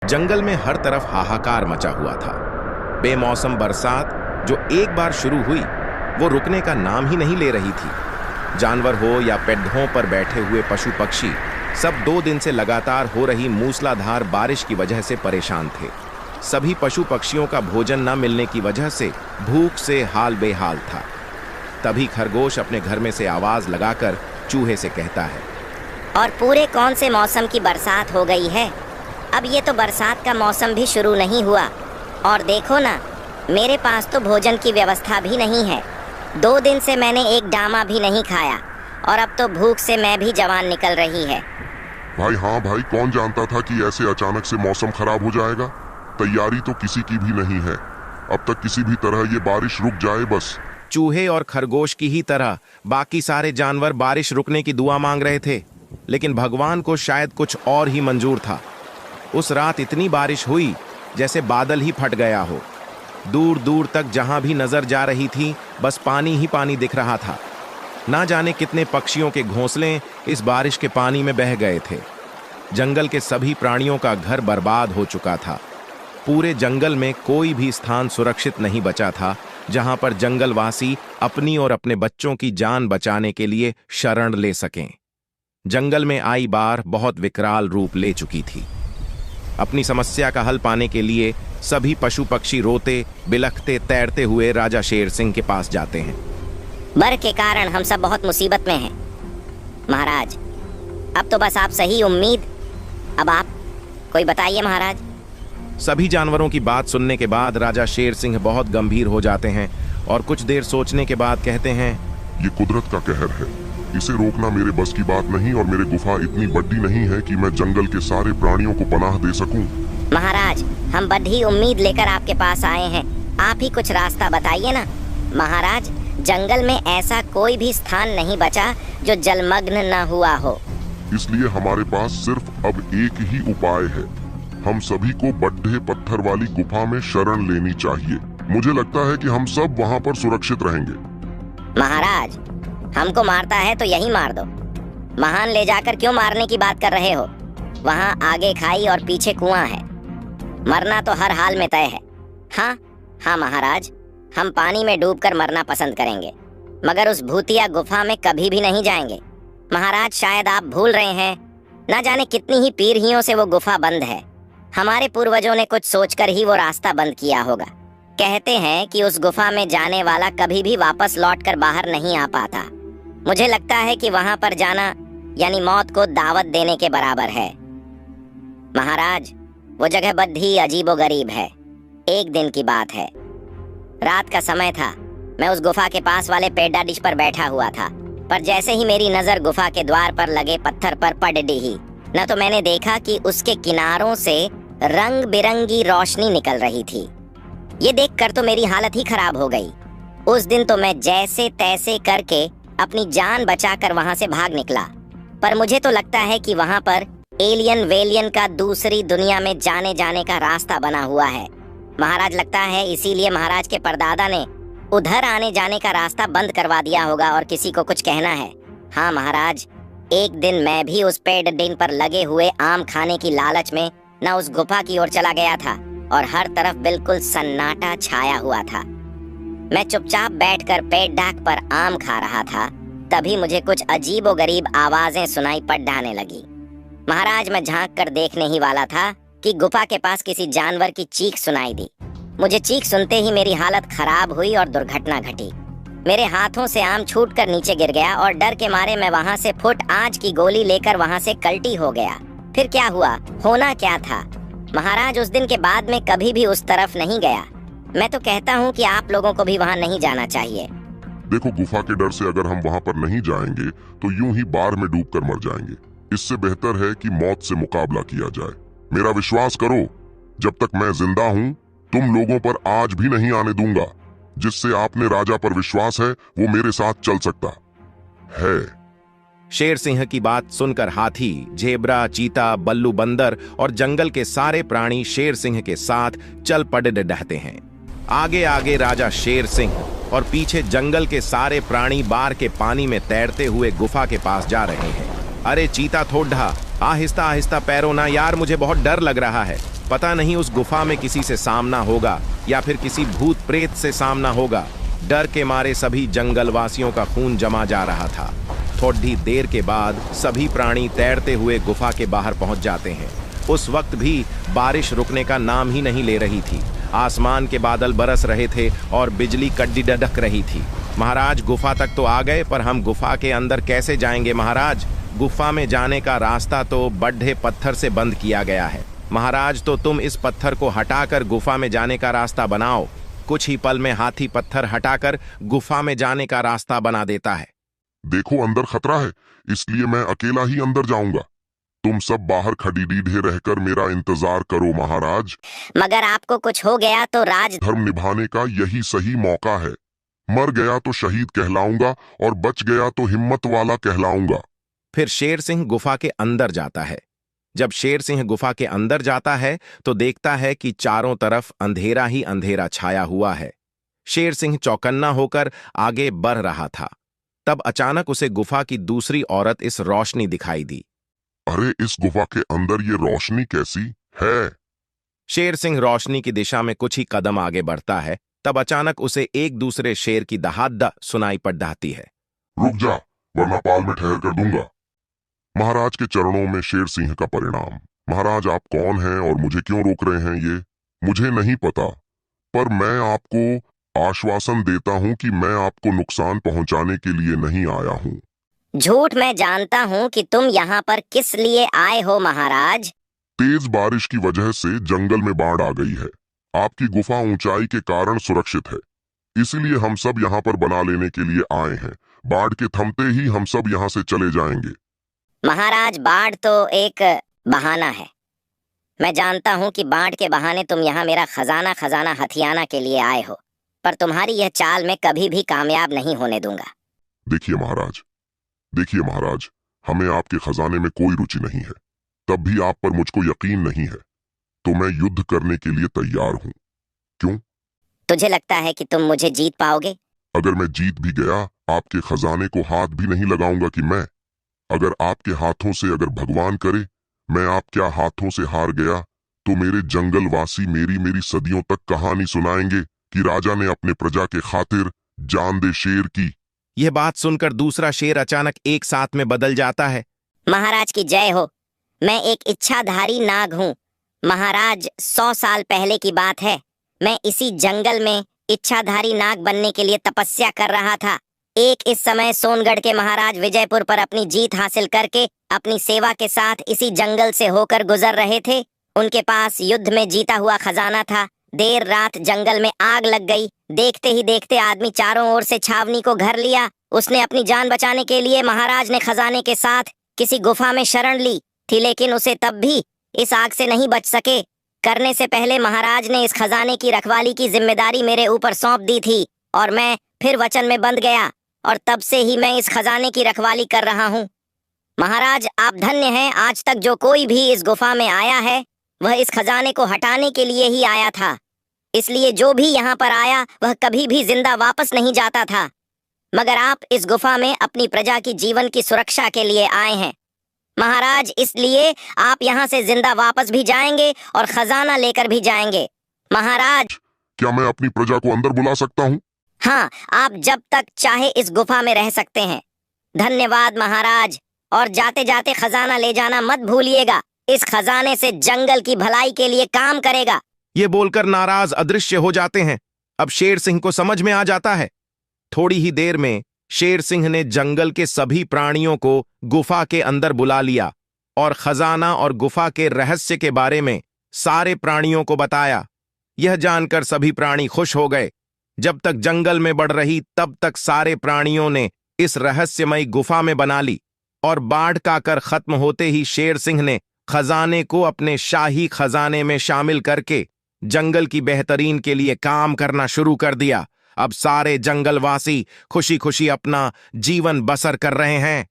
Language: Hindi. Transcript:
जंगल में हर तरफ हाहाकार मचा हुआ था। बेमौसम बरसात जो एक बार शुरू हुई वो रुकने का नाम ही नहीं ले रही थी। जानवर हो या पेड़ों पर बैठे हुए पशु पक्षी सब 2 दिन से लगातार हो रही मूसलाधार बारिश की वजह से परेशान थे। सभी पशु पक्षियों का भोजन न मिलने की वजह से भूख से हाल बेहाल था। तभी खरगोश अपने घर में से आवाज लगाकर चूहे से कहता है, और पूरे कौन से मौसम की बरसात हो गई है। अब ये तो बरसात का मौसम भी शुरू नहीं हुआ और देखो ना, मेरे पास तो भोजन की व्यवस्था भी नहीं है। 2 दिन से मैंने एक डामा भी नहीं खाया और अब तो भूख से मैं भी जवान निकल रही है। भाई हाँ भाई, कौन जानता था कि ऐसे अचानक से मौसम खराब हो जाएगा। तैयारी तो किसी की भी नहीं है। अब तक किसी भी तरह ये बारिश रुक जाए बस। चूहे और खरगोश की ही तरह बाकी सारे जानवर बारिश रुकने की दुआ मांग रहे थे, लेकिन भगवान को शायद कुछ और ही मंजूर था। उस रात इतनी बारिश हुई जैसे बादल ही फट गया हो। दूर दूर तक जहां भी नजर जा रही थी बस पानी ही पानी दिख रहा था। ना जाने कितने पक्षियों के घोंसले इस बारिश के पानी में बह गए थे। जंगल के सभी प्राणियों का घर बर्बाद हो चुका था। पूरे जंगल में कोई भी स्थान सुरक्षित नहीं बचा था जहां पर जंगलवासी अपनी और अपने बच्चों की जान बचाने के लिए शरण ले सकें। जंगल में आई बाढ़ बहुत विकराल रूप ले चुकी थी। अपनी समस्या का हल पाने के लिए सभी पशु पक्षी रोते बिलखते तैरते हुए राजा शेर सिंह के पास जाते हैं। बर के कारण हम सब बहुत मुसीबत में हैं। महाराज, अब तो बस आप सही उम्मीद। अब आप कोई बताइए महाराज। सभी जानवरों की बात सुनने के बाद राजा शेर सिंह बहुत गंभीर हो जाते हैं और कुछ देर सोचने के बाद कहते हैं, ये कुदरत का कहर है। इसे रोकना मेरे बस की बात नहीं और मेरी गुफा इतनी बड़ी नहीं है कि मैं जंगल के सारे प्राणियों को पनाह दे सकूं। महाराज, हम बड़ी उम्मीद लेकर आपके पास आए हैं। आप ही कुछ रास्ता बताइए ना। महाराज, जंगल में ऐसा कोई भी स्थान नहीं बचा जो जलमग्न न हुआ हो। इसलिए हमारे पास सिर्फ अब एक ही उपाय है। हम सभी को बड्ढे पत्थर वाली गुफा में शरण लेनी चाहिए। मुझे लगता है कि हम सब वहाँ पर सुरक्षित रहेंगे। महाराज, हमको मारता है तो यही मार दो। महान ले जाकर क्यों मारने की बात कर रहे हो? वहाँ आगे खाई और पीछे कुआं है। मरना तो हर हाल में तय है। हाँ महाराज, हम पानी में डूबकर मरना पसंद करेंगे, मगर उस भूतिया गुफा में कभी भी नहीं जाएंगे। महाराज, शायद आप भूल रहे हैं, न जाने कितनी ही पीढ़ियों से वो गुफा बंद है। हमारे पूर्वजों ने कुछ सोचकर ही वो रास्ता बंद किया होगा। कहते हैं कि उस गुफा में जाने वाला कभी भी वापस लौटकर बाहर नहीं आ पाता। मुझे लगता है कि वहां पर जाना यानी मौत को दावत देने के बराबर है। महाराज, वो जगह बड़ी अजीबोगरीब है। एक दिन की बात है, रात का समय था। मैं उस गुफा के पास वाले पेड़ा डिश पर बैठा हुआ था, पर जैसे ही मेरी नजर गुफा के द्वार पर लगे पत्थर पर पड़ डी न तो मैंने देखा कि उसके किनारों से रंग बिरंगी रोशनी निकल रही थी। ये देखकर तो मेरी हालत ही खराब हो गई। उस दिन तो मैं जैसे तैसे करके अपनी जान बचाकर वहां से भाग निकला, पर मुझे तो लगता है कि वहां पर एलियन वेलियन का दूसरी दुनिया में जाने का रास्ता बना हुआ है। महाराज, लगता है इसीलिए महाराज के परदादा ने उधर आने जाने का रास्ता बंद करवा दिया होगा और किसी को कुछ कहना है। हाँ महाराज, एक दिन मैं भी उस पेड़ डिन पर लगे हुए आम खाने की लालच में न उस गुफा की ओर चला गया था और हर तरफ बिल्कुल सन्नाटा छाया हुआ था। मैं चुपचाप बैठकर पेड़ डाक पर आम खा रहा था। तभी मुझे कुछ अजीबोगरीब आवाजें सुनाई पड़ जाने लगी। महाराज, मैं झांक कर देखने ही वाला था कि गुफा के पास किसी जानवर की चीख सुनाई दी। मुझे चीख सुनते ही मेरी हालत खराब हुई और दुर्घटना घटी। मेरे हाथों से आम छूटकर नीचे गिर गया और डर के मारे मैं वहां से फुट आंच की गोली लेकर वहां से कल्टी हो गया। फिर क्या हुआ, होना क्या था? महाराज, उस दिन के बाद में कभी भी उस तरफ नहीं गया। मैं तो कहता हूँ कि आप लोगों को भी वहाँ नहीं जाना चाहिए। देखो, गुफा के डर से अगर हम वहाँ पर नहीं जाएंगे तो यूं ही बाढ़ में डूबकर मर जाएंगे। इससे बेहतर है कि मौत से मुकाबला किया जाए। मेरा विश्वास करो, जब तक मैं जिंदा हूँ तुम लोगों पर आज भी नहीं आने दूंगा। जिससे आपने राजा पर विश्वास है वो मेरे साथ चल सकता है। शेर सिंह की बात सुनकर हाथी, जेबरा, चीता, बल्लू बंदर और जंगल के सारे प्राणी शेर सिंह के साथ चल पड़े रहते हैं। आगे आगे राजा शेर सिंह और पीछे जंगल के सारे प्राणी बाढ़ के पानी में तैरते हुए गुफा के पास जा रहे हैं। अरे चीता थोड़ा आहिस्ता आहिस्ता पैरों ना यार, मुझे बहुत डर लग रहा है। पता नहीं उस गुफा में किसी से सामना होगा या फिर किसी भूत प्रेत से सामना होगा। डर के मारे सभी जंगलवासियों का खून जमा जा रहा था। थोड़ी देर के बाद सभी प्राणी तैरते हुए गुफा के बाहर पहुंच जाते हैं। उस वक्त भी बारिश रुकने का नाम ही नहीं ले रही थी। आसमान के बादल बरस रहे थे और बिजली कड्डी डडक रही थी। महाराज, गुफा तक तो आ गए, पर हम गुफा के अंदर कैसे जाएंगे महाराज? गुफा में जाने का रास्ता तो बड्ढे पत्थर से बंद किया गया है। महाराज, तो तुम इस पत्थर को हटाकर गुफा में जाने का रास्ता बनाओ। कुछ ही पल में हाथी पत्थर हटाकर गुफा में जाने का रास्ता बना देता है। देखो, अंदर खतरा है, इसलिए मैं अकेला ही अंदर जाऊंगा। तुम सब बाहर खड़ी डीढ़े रहकर मेरा इंतजार करो महाराज। मगर आपको कुछ हो गया तो राज धर्म निभाने का यही सही मौका है। मर गया तो शहीद कहलाऊंगा और बच गया तो हिम्मत वाला कहलाऊंगा। फिर शेर सिंह गुफा के अंदर जाता है। जब शेर सिंह गुफा के अंदर जाता है तो देखता है कि चारों तरफ अंधेरा ही अंधेरा छाया हुआ है। शेर सिंह चौकन्ना होकर आगे बढ़ रहा था। तब अचानक उसे गुफा की दूसरी औरत इस रोशनी दिखाई दी। अरे, इस गुफा के अंदर ये रोशनी कैसी है? शेर सिंह रोशनी की दिशा में कुछ ही कदम आगे बढ़ता है। तब अचानक उसे एक दूसरे शेर की दहाड़ सुनाई पड़ जाती है। रुक जा, वरना पाल में ठहर कर दूंगा। महाराज के चरणों में शेर सिंह का परिणाम। महाराज, आप कौन हैं और मुझे क्यों रोक रहे हैं? ये मुझे नहीं पता, पर मैं आपको आश्वासन देता हूं कि मैं आपको नुकसान पहुंचाने के लिए नहीं आया हूं। झूठ मैं जानता हूँ कि तुम यहाँ पर किस लिए आए हो महाराज। तेज बारिश की वजह से जंगल में बाढ़ आ गई है। आपकी गुफा ऊंचाई के कारण सुरक्षित है, इसीलिए हम सब यहाँ पर बना लेने के लिए आए हैं। बाढ़ के थमते ही हम सब यहाँ से चले जाएंगे। महाराज, बाढ़ तो एक बहाना है। मैं जानता हूँ कि बाढ़ के बहाने तुम यहाँ मेरा खजाना हथियाना के लिए आए हो, पर तुम्हारी यह चाल मैं कभी भी कामयाब नहीं होने दूंगा। देखिए महाराज, हमें आपके खजाने में कोई रुचि नहीं है, तब भी आप पर मुझको यकीन नहीं है, तो मैं युद्ध करने के लिए तैयार हूँ। क्यों? तुझे लगता है कि तुम मुझे जीत पाओगे? अगर मैं जीत भी गया, आपके खजाने को हाथ भी नहीं लगाऊंगा कि मैं। अगर आपके हाथों से अगर भगवान करे मैं आपके हाथों से हार गया, तो मेरे जंगलवासी मेरी सदियों तक कहानी सुनाएंगे कि राजा ने अपने प्रजा के खातिर जान दे शेर की। यह बात सुनकर दूसरा शेर अचानक एक साथ में बदल जाता है। महाराज की जय हो। मैं एक इच्छाधारी नाग हूँ। महाराज, 100 साल पहले की बात है। मैं इसी जंगल में इच्छाधारी नाग बनने के लिए तपस्या कर रहा था। एक इस समय सोनगढ़ के महाराज विजयपुर पर अपनी जीत हासिल करके अपनी सेवा के साथ इसी जंगल से होकर गुजर रहे थे। उनके पास युद्ध में जीता हुआ खजाना था। देर रात जंगल में आग लग गई। देखते ही देखते आदमी चारों ओर से छावनी को घर लिया। उसने अपनी जान बचाने के लिए महाराज ने खजाने के साथ किसी गुफा में शरण ली थी, लेकिन उसे तब भी इस आग से नहीं बच सके। करने से पहले महाराज ने इस खजाने की रखवाली की जिम्मेदारी मेरे ऊपर सौंप दी थी और मैं फिर वचन में बंध गया और तब से ही मैं इस खजाने की रखवाली कर रहा हूँ। महाराज, आप धन्य हैं। आज तक जो कोई भी इस गुफा में आया है वह इस खजाने को हटाने के लिए ही आया था, इसलिए जो भी यहाँ पर आया वह कभी भी जिंदा वापस नहीं जाता था। मगर आप इस गुफा में अपनी प्रजा की जीवन की सुरक्षा के लिए आए हैं महाराज, इसलिए आप यहाँ से जिंदा वापस भी जाएंगे और खजाना लेकर भी जाएंगे। महाराज, क्या मैं अपनी प्रजा को अंदर बुला सकता हूँ? हाँ, आप जब तक चाहे इस गुफा में रह सकते हैं। धन्यवाद महाराज, और जाते जाते खजाना ले जाना मत भूलिएगा। इस खजाने से जंगल की भलाई के लिए काम करेगा। ये बोलकर नाराज अदृश्य हो जाते हैं। अब शेर सिंह को समझ में आ जाता है। थोड़ी ही देर में शेर सिंह ने जंगल के सभी प्राणियों को गुफा के अंदर बुला लिया और खजाना और गुफा के रहस्य के बारे में सारे प्राणियों को बताया। यह जानकर सभी प्राणी खुश हो गए। जब तक जंगल में बढ़ रही तब तक सारे प्राणियों ने इस रहस्यमयी गुफा में बना ली और बाढ़ का कर खत्म होते ही शेर सिंह ने खजाने को अपने शाही खजाने में शामिल करके जंगल की बेहतरीन के लिए काम करना शुरू कर दिया। अब सारे जंगलवासी खुशी खुशी अपना जीवन बसर कर रहे हैं।